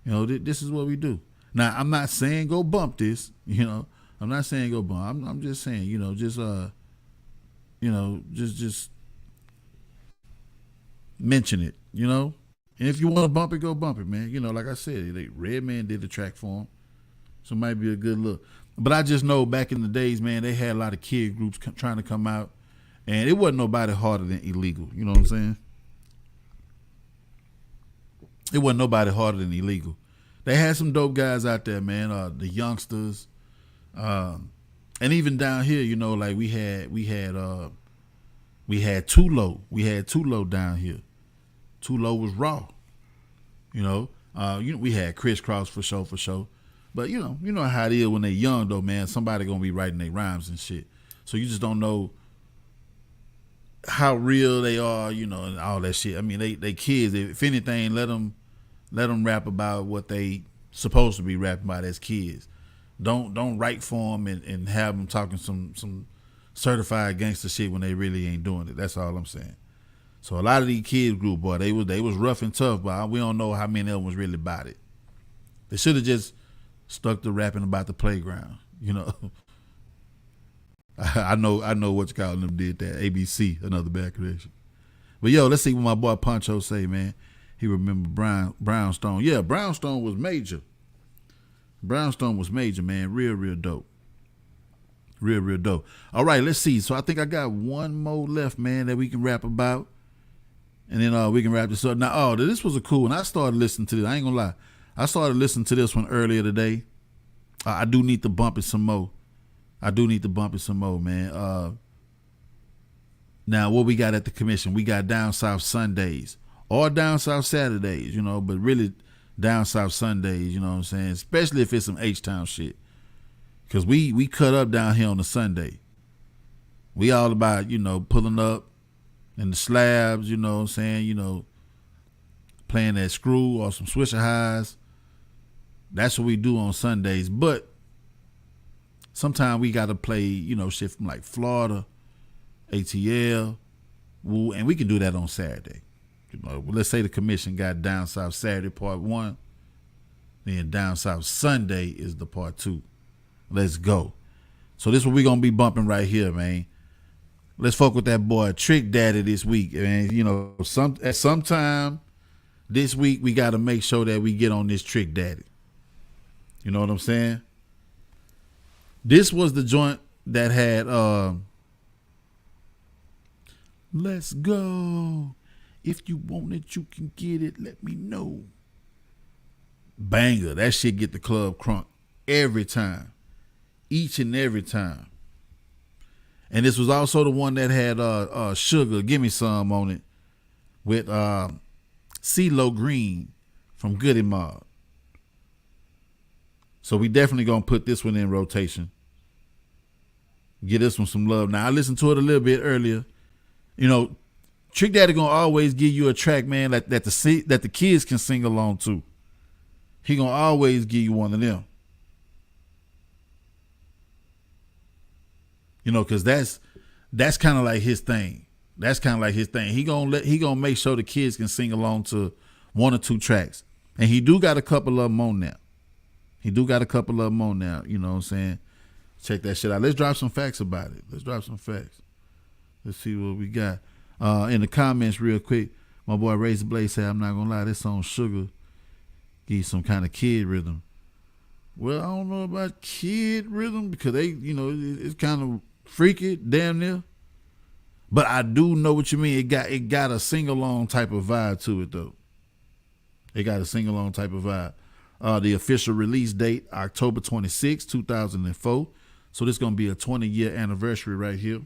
This is what we do. Now, I'm not saying go bump this, I'm not saying go bump. I'm just saying, just mention it, And if you want to bump it, go bump it, man. Like I said, Redman did the track for him. So it might be a good look. But I just know back in the days, man, they had a lot of kid groups trying to come out. And it wasn't nobody harder than Illegal. You know what I'm saying? It wasn't nobody harder than Illegal. They had some dope guys out there, man. The youngsters, and even down here, like we had Tulo. We had Tulo down here. Tulo was raw. We had Crisscross for sure. But you know how it is when they young though, man. Somebody gonna be writing their rhymes and shit. So you just don't know how real they are, and all that shit. I mean, they kids. If anything, let them rap about what they supposed to be rapping about as kids. Don't write for them and have them talking some certified gangster shit when they really ain't doing it. That's all I'm saying. So a lot of these kids group, boy, they was rough and tough, but we don't know how many of them was really about it. They should have just stuck to rapping about the playground. I know what you call them did that. ABC, another bad connection. But let's see what my boy Poncho say, man. He remember Brownstone. Yeah, Brownstone was major. Brownstone was major, man. Real dope. Real dope. All right, let's see. So I think I got one more left, man, that we can rap about. And then we can wrap this up. Now, this was a cool one. I started listening to this. I ain't gonna lie. I started listening to this one earlier today. I do need to bump it some more. Man. Now, what we got at the commission? We got Down South Sundays or Down South Saturdays, but really Down South Sundays, you know what I'm saying? Especially if it's some H-Town shit. Because we cut up down here on a Sunday. We all about, pulling up in the slabs, you know what I'm saying? Playing that screw or some Swisher Highs. That's what we do on Sundays. But sometimes we got to play, shit from like Florida, ATL, and we can do that on Saturday. Let's say the commission got Down South Saturday part 1, then Down South Sunday is the part 2. Let's go. So this is what we're going to be bumping right here, man. Let's fuck with that boy Trick Daddy this week, man. At some time this week we got to make sure that we get on this Trick Daddy. You know what I'm saying? This was the joint that had let's go. If you want it, you can get it. Let me know. Banger. That shit get the club crunk every time. Each and every time. And this was also the one that had Sugar, Give Me Some on it with CeeLo Green from Goody Mob. So we definitely gonna put this one in rotation. Get this one some love. Now I listened to it a little bit earlier. Trick Daddy gonna always give you a track, man, that the kids can sing along to. He gonna always give you one of them. Cause that's kind of like his thing. He gonna make sure the kids can sing along to one or two tracks. And he do got a couple of them on now. You know what I'm saying? Check that shit out. Let's drop some facts about it. Let's see what we got. In the comments real quick, my boy Razor Blade said, I'm not gonna lie, this song Sugar give you some kind of kid rhythm. Well, I don't know about kid rhythm because they, it's kind of freaky, damn near. But I do know what you mean. It got a sing-along type of vibe to it, though. It got a sing-along type of vibe. The official release date, October 26, 2004. So this is going to be a 20-year anniversary right here.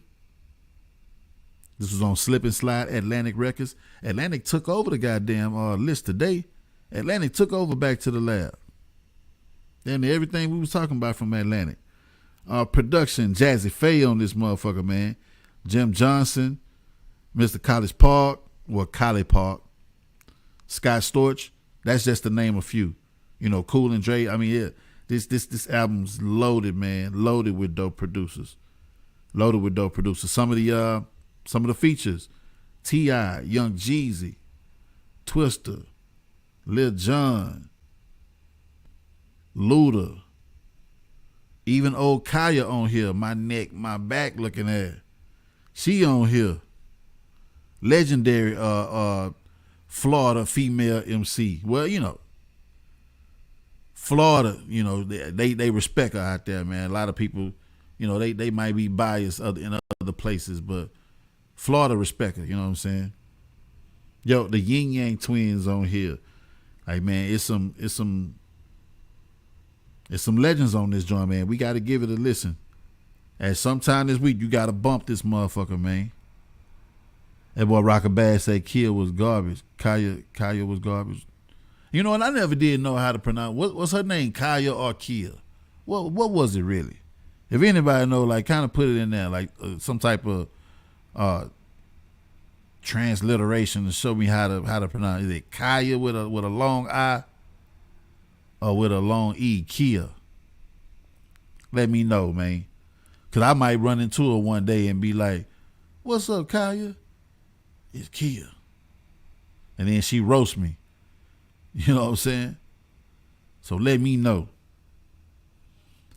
This was on Slip and Slide, Atlantic Records. Atlantic took over the goddamn list today. Atlantic took over Back to the Lab. And everything we was talking about from Atlantic. Production, Jazzy Faye on this motherfucker, man. Jim Johnson, Mr. College Park, Collie Park, Scott Storch. That's just to name a few. Cool and Dre. I mean, yeah, this album's loaded, man. Loaded with dope producers. Some of the features: T.I., Young Jeezy, Twister, Lil Jon, Luda, even old Kaya on here. My neck, my back looking at. She on here. Legendary Florida female MC. Well, Florida, they respect her out there, man. A lot of people, they might be biased in other places, but Florida respect her, you know what I'm saying? Yo, the Yin Yang Twins on here. Like, man, it's some legends on this joint, man. We got to give it a listen. At sometime this week, you got to bump this motherfucker, man. That boy Rockabad said Kia was garbage. Kaya was garbage. And I never did know how to pronounce. What's her name, Kaya or Kia? What was it really? If anybody know, like, kind of put it in there, like some type of transliteration to show me how to pronounce. Is it Kaya with a long I or with a long E? Kia. Let me know, man. Cause I might run into her one day and be like, "What's up, Kaya?" It's Kia. And then she roast me. You know what I'm saying? So let me know.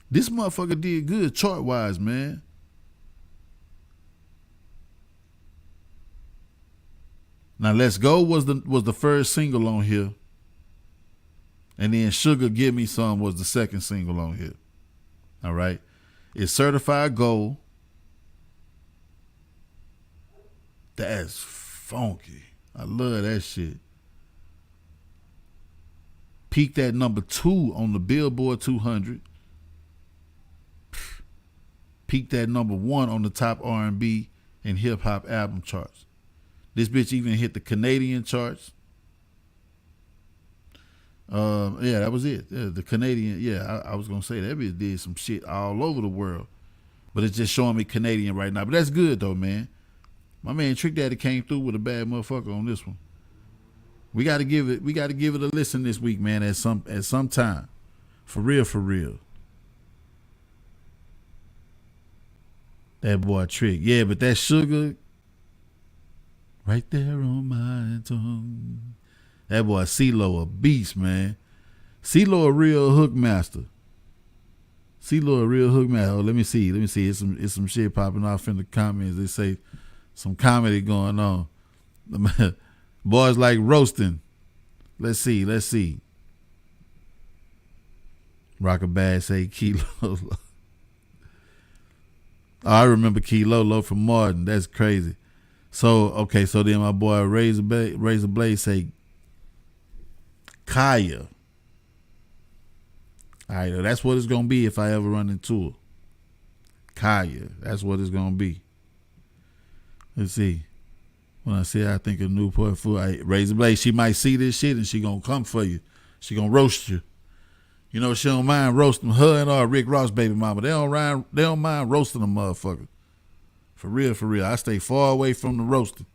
This motherfucker did good chart-wise, man. Now Let's Go was the first single on here. And then Sugar Give Me Some was the second single on here. All right. It's certified gold. That's funky. I love that shit. Peaked at number 2 on the Billboard 200. Peaked at number 1 on the top R&B and hip hop album charts. This bitch even hit the Canadian charts. Yeah, that was it. Yeah, the Canadian, I was gonna say that bitch did some shit all over the world, but it's just showing me Canadian right now. But that's good though, man. My man Trick Daddy came through with a bad motherfucker on this one. We gotta give it a listen this week, man. At some time, for real. That boy Trick, yeah, but that Sugar, right there on my tongue. That boy CeeLo a beast, man. CeeLo a real hook master. Oh, let me see. It's some shit popping off in the comments. They say some comedy going on. Boys like roasting. Let's see. Rockabad say Kilo. Oh, I remember Kilo from Martin. That's crazy. So then my boy Razor Blade say Kaya. All right, that's what it's gonna be if I ever run into her. Kaya, that's what it's gonna be. Let's see. When I say I think of Newport food, Razor Blade, she might see this shit and she gonna come for you. She gonna roast you. She don't mind roasting her and Rick Ross baby mama. They don't mind roasting a motherfucker. For real. I stay far away from the roasting.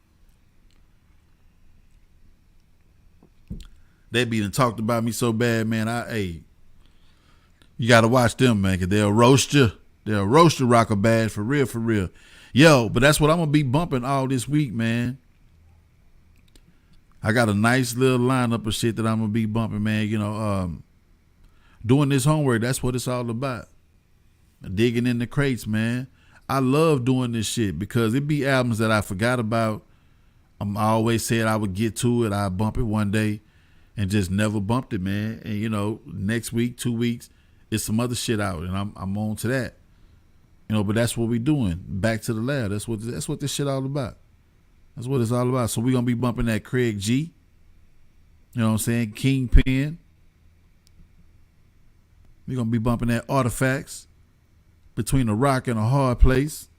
They be done talked about me so bad, man. You gotta watch them, man, cause they'll roast you. They'll roast you, Rockabad, for real. Yo, but that's what I'm gonna be bumping all this week, man. I got a nice little lineup of shit that I'm gonna be bumping, man. Doing this homework, that's what it's all about. Digging in the crates, man. I love doing this shit because it be albums that I forgot about. I always said I would get to it. I bump it one day and just never bumped it, man. And next week, 2 weeks, it's some other shit out, and I'm on to that. But that's what we doing. Back to the lab. That's what this shit all about. That's what it's all about. So we're gonna be bumping that Craig G. You know what I'm saying? Kingpin. We're gonna be bumping that Artifacts, Between a Rock and a Hard Place.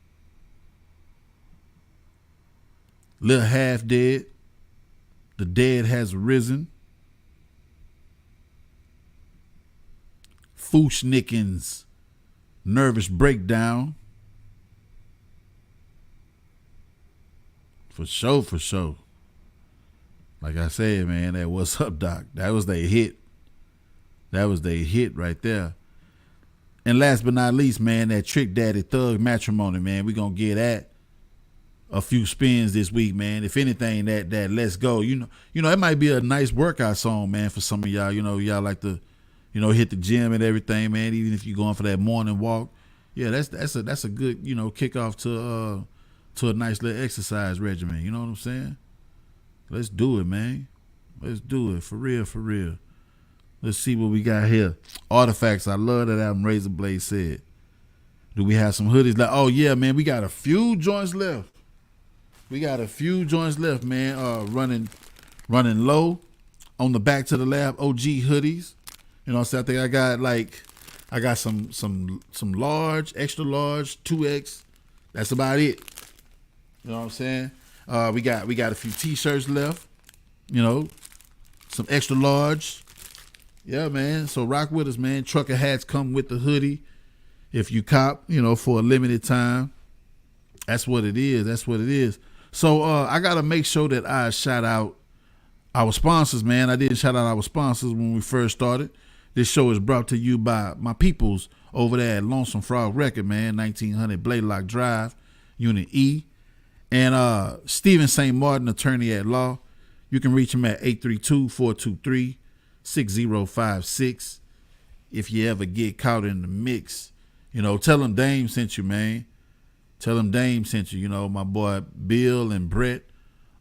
Lil Half Dead, The Dead Has Risen. Fushnikins, Nervous Breakdown. For sure. Like I said, man, that What's Up, Doc? That was their hit. That was their hit right there. And last but not least, man, that Trick Daddy Thug Matrimony, man. We gonna get that a few spins this week, man. If anything, that Let's Go. It might be a nice workout song, man, for some of y'all. Y'all like to, hit the gym and everything, man. Even if you're going for that morning walk, yeah, that's a good, kickoff to a nice little exercise regimen. You know what I'm saying? Let's do it, man. Let's do it for real. Let's see what we got here. Artifacts. I love that album. Razor Blade said. Do we have some hoodies? Oh yeah, man. We got a few joints left. Man. Running low on the Back to the Lab OG hoodies. So I think I got some large, extra large, 2X. That's about it. You know what I'm saying? We got a few t-shirts left. Some extra large. Yeah, man. So rock with us, man. Trucker hats come with the hoodie. If you cop, for a limited time. That's what it is. So I gotta make sure that I shout out our sponsors, man. I didn't shout out our sponsors when we first started. This show is brought to you by my peoples over there at Lonesome Frog Record, man, 1900 Blaylock Drive, Unit E. And Stephen St. Martin, attorney at law. You can reach him at 832-423-6056. If you ever get caught in the mix, tell him Dame sent you, man. Tell him Dame sent you. My boy Bill and Brett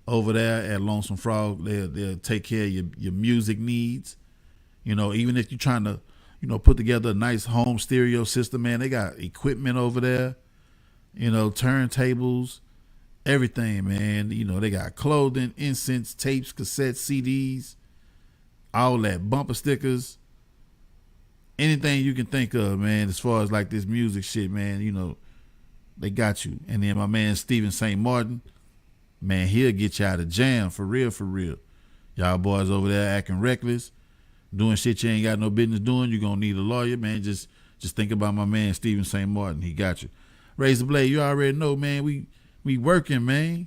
over there at Lonesome Frog, they'll take care of your music needs. Even if you're trying to, put together a nice home stereo system, man, they got equipment over there, turntables, everything, man. They got clothing, incense, tapes, cassettes, CDs, all that, bumper stickers, anything you can think of, man, as far as like this music shit, man, they got you. And then my man Stephen St. Martin, man, he'll get you out of jam for real. Y'all boys over there acting reckless, doing shit you ain't got no business doing. You're gonna need a lawyer, man. Just think about my man Stephen St. Martin. He got you. Razor Blade, you already know, man. We working, man.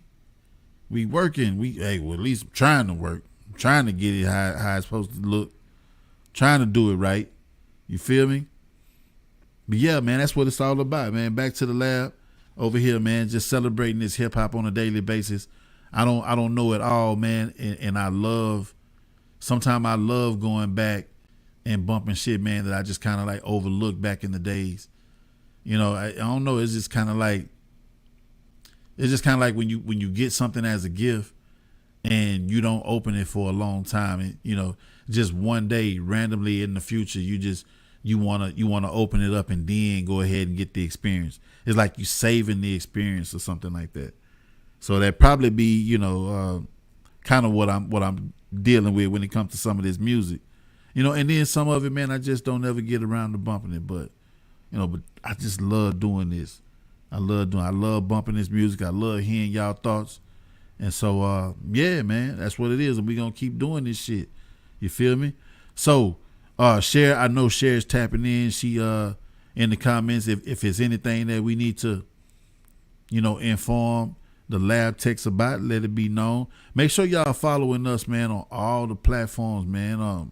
We working. At least I'm trying to work. I'm trying to get it how it's supposed to look. Trying to do it right. You feel me? But yeah, man, that's what it's all about, man. Back to the lab over here, man. Just celebrating this hip hop on a daily basis. I don't know it all, man. And sometimes I love going back and bumping shit, man, that I just kind of like overlooked back in the days. I don't know. It's just kind of like when you get something as a gift and you don't open it for a long time, and just one day randomly in the future you want to open it up and then go ahead and get the experience. It's like you saving the experience or something like that. So that probably be kind of what I'm dealing with when it comes to some of this music, and then some of it, man, I just don't ever get around to bumping it, but I just love doing this. I love bumping this music. I love hearing y'all thoughts. And so, yeah, man, that's what it is. And we going to keep doing this shit. You feel me? So, Cher, I know Cher's tapping in. She, in the comments, if it's anything that we need to, inform the lab techs about, let it be known. Make sure y'all following us, man, on all the platforms, man.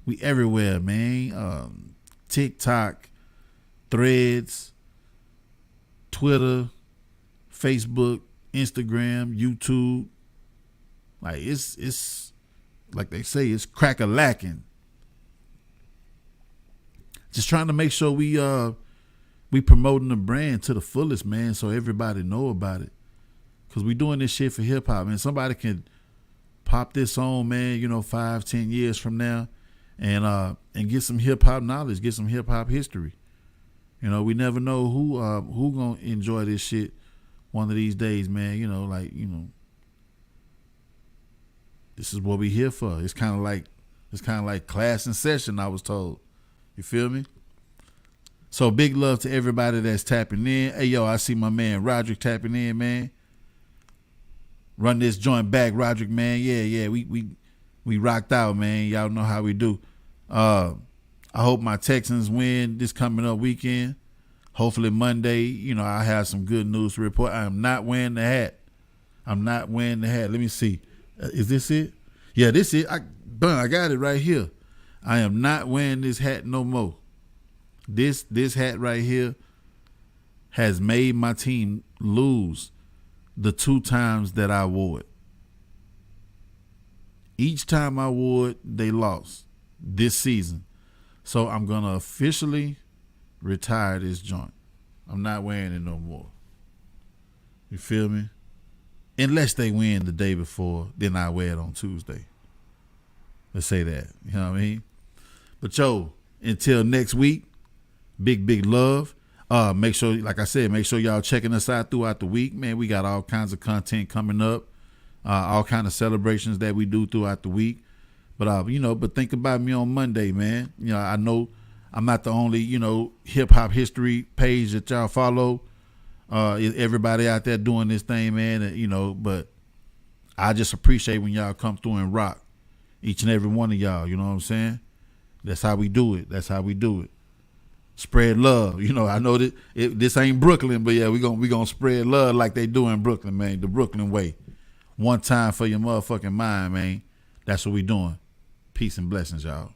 We everywhere, man. TikTok, Threads, Twitter, Facebook, Instagram, YouTube. Like it's like they say, it's crack-a-lacking. Just trying to make sure we we promoting the brand to the fullest, man, so everybody know about it. Cause we doing this shit for hip hop, man. Somebody can pop this on, man, 5-10 years from now, and get some hip hop knowledge, get some hip hop history. We never know who gonna enjoy this shit one of these days, man. This is what we here for. It's kind of like class in session, I was told. You feel me? So big love to everybody that's tapping in. Hey, yo, I see my man Roderick tapping in, man. Run this joint back, Roderick, man. Yeah, we rocked out, man. Y'all know how we do. I hope my Texans win this coming up weekend. Hopefully Monday, I have some good news to report. I am not wearing the hat. Let me see. Is this it? Yeah, this is it. I got it right here. I am not wearing this hat no more. This hat right here has made my team lose the 2 times that I wore it. Each time I wore it, they lost this season. So I'm going to officially retire this joint. I'm not wearing it no more. You feel me? Unless they win the day before, then I wear it on Tuesday. Let's say that. You know what I mean? But yo, until next week, big love. Make sure, like I said, make sure y'all checking us out throughout the week, man. We got all kinds of content coming up, all kind of celebrations that we do throughout the week. But but think about me on Monday, man. I know I'm not the only hip hop history page that y'all follow. Everybody out there doing this thing, man. But I just appreciate when y'all come through and rock, each and every one of y'all. You know what I'm saying? That's how we do it. Spread love. I know that this ain't Brooklyn, but yeah, we gonna spread love like they do in Brooklyn, man. The Brooklyn way. One time for your motherfucking mind, man. That's what we doing. Peace and blessings, y'all.